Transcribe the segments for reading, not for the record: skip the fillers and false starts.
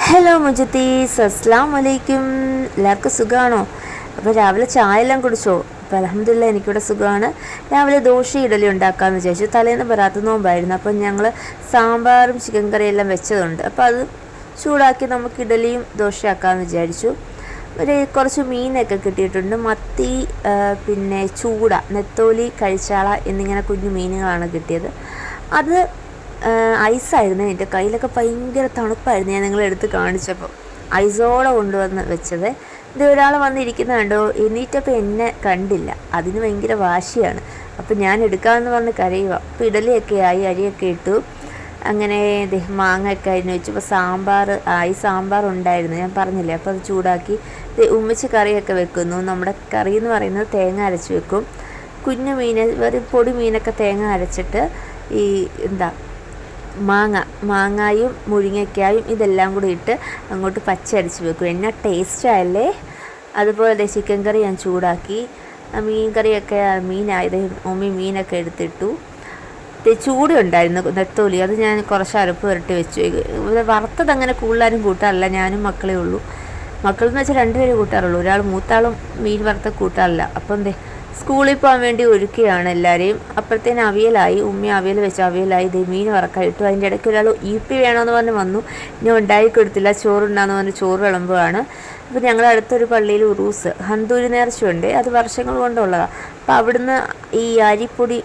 Hello മുജത്തീസ്, അസ്സലാമു അലൈക്കും. എല്ലാവർക്കും സുഖമാണോ? അപ്പോൾ രാവിലെ ചായ എല്ലാം കുടിച്ചോ? അപ്പോൾ അൽഹംദുലില്ലാ എനിക്കിവിടെ സുഖമാണ്. രാവിലെ ദോശ ഇഡലി ഉണ്ടാക്കാമെന്ന് വിചാരിച്ചു. തലേന്ന് ബറാത്ത് നോമ്പായിരുന്നു. അപ്പം ഞങ്ങൾ സാമ്പാറും ചിക്കൻ കറിയെല്ലാം വെച്ചതുണ്ട്. അപ്പോൾ അത് ചൂടാക്കി നമുക്ക് ഇഡലിയും ദോശയാക്കാമെന്ന് വിചാരിച്ചു. കുറച്ച് മീനൊക്കെ കിട്ടിയിട്ടുണ്ട്. മത്തി, പിന്നെ ചൂട, നെത്തോലി, കഴിച്ചാള എന്നിങ്ങനെ കുഞ്ഞു മീനുകളാണ് കിട്ടിയത്. അത് ഐസായിരുന്നു. എൻ്റെ കയ്യിലൊക്കെ ഭയങ്കര തണുപ്പായിരുന്നു. ഞാൻ നിങ്ങളെടുത്ത് കാണിച്ചപ്പോൾ ഐസോടെ കൊണ്ടുവന്ന് വെച്ചത്. ഇത് ഒരാൾ വന്നിരിക്കുന്ന കണ്ടോ, എണീറ്റപ്പോൾ എന്നെ കണ്ടില്ല. അതിന് ഭയങ്കര വാശിയാണ്. അപ്പോൾ ഞാൻ എടുക്കാമെന്ന് പറഞ്ഞ് കരയുക. അപ്പോൾ ഇഡലിയൊക്കെ ആയി, അരിയൊക്കെ ഇട്ടു. അങ്ങനെ മാങ്ങയൊക്കെ അരിഞ്ഞ് വെച്ചു. അപ്പോൾ സാമ്പാർ ഉണ്ടായിരുന്നു, ഞാൻ പറഞ്ഞില്ലേ. അപ്പോൾ അത് ചൂടാക്കി ഉമ്മിച്ച് കറിയൊക്കെ വെക്കുന്നു. നമ്മുടെ കറി എന്ന് പറയുന്നത് തേങ്ങ അരച്ച് വെക്കും. കുഞ്ഞു മീൻ, പൊടി മീനൊക്കെ തേങ്ങ അരച്ചിട്ട് ഈ മാങ്ങായും മുരിങ്ങയ്ക്കായും ഇതെല്ലാം കൂടി ഇട്ട് അങ്ങോട്ട് പച്ചയടിച്ച് വെക്കും. എന്നാ ടേസ്റ്റായല്ലേ. അതുപോലെ ചിക്കൻ കറി ഞാൻ ചൂടാക്കി. മീൻ കറിയൊക്കെ മീനായത് മമ്മി മീനൊക്കെ എടുത്തിട്ടു. ചൂട് ഉണ്ടായിരുന്നു നെത്തോലി, അത് ഞാൻ കുറച്ച് അരപ്പ് പുരട്ടി വെച്ചു. വറുത്തത് അങ്ങനെ കൂടുതലാരും കൂട്ടാറില്ല, ഞാനും മക്കളേ ഉള്ളൂ. മക്കളെന്ന് വെച്ചാൽ 2 പേര് കൂട്ടാറുള്ളൂ. ഒരാൾ മൂത്താളും മീൻ വറുത്ത കൂട്ടാറില്ല. അപ്പം സ്കൂളിൽ പോകാൻ വേണ്ടി ഒരുക്കുകയാണ് എല്ലാവരെയും. അപ്പോഴത്തേന് അവിയലായി. ഉമ്മി അവിയൽ വെച്ച് അവിയലായി. മീൻ വറക്കായിട്ടു. അതിൻ്റെ ഇടയ്ക്ക് ഒരാൾ ഇപ്പി വേണമെന്ന് പറഞ്ഞ് വന്നു. ഇനി ഉണ്ടാക്കി കൊടുത്തില്ല. ചോറുണ്ടാന്ന് പറഞ്ഞ് ചോറ് വിളമ്പുകയാണ്. അപ്പോൾ ഞങ്ങളുടെ അടുത്തൊരു പള്ളിയിൽ ഉറൂസ് ഹന്തൂരി നേർച്ചയുണ്ട്. അത് വർഷങ്ങൾ കൊണ്ടുള്ളതാണ്. അപ്പോൾ അവിടുന്ന് ഈ അരിപ്പൊടി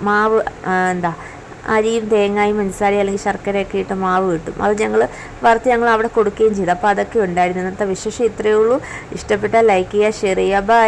മാവ് അരിയും തേങ്ങയും പഞ്ചസാരയും അല്ലെങ്കിൽ ശർക്കരയൊക്കെ ഇട്ട് മാവ് കിട്ടും. അത് വറുത്ത് ഞങ്ങൾ അവിടെ കൊടുക്കുകയും ചെയ്തു. അപ്പോൾ അതൊക്കെ ഉണ്ടായിരുന്നു. ഇന്നത്തെ വിശേഷം ഇത്രയേ ഉള്ളൂ. ഇഷ്ടപ്പെട്ടാൽ ലൈക്ക് ചെയ്യുക, ഷെയർ ചെയ്യുക. ബൈ.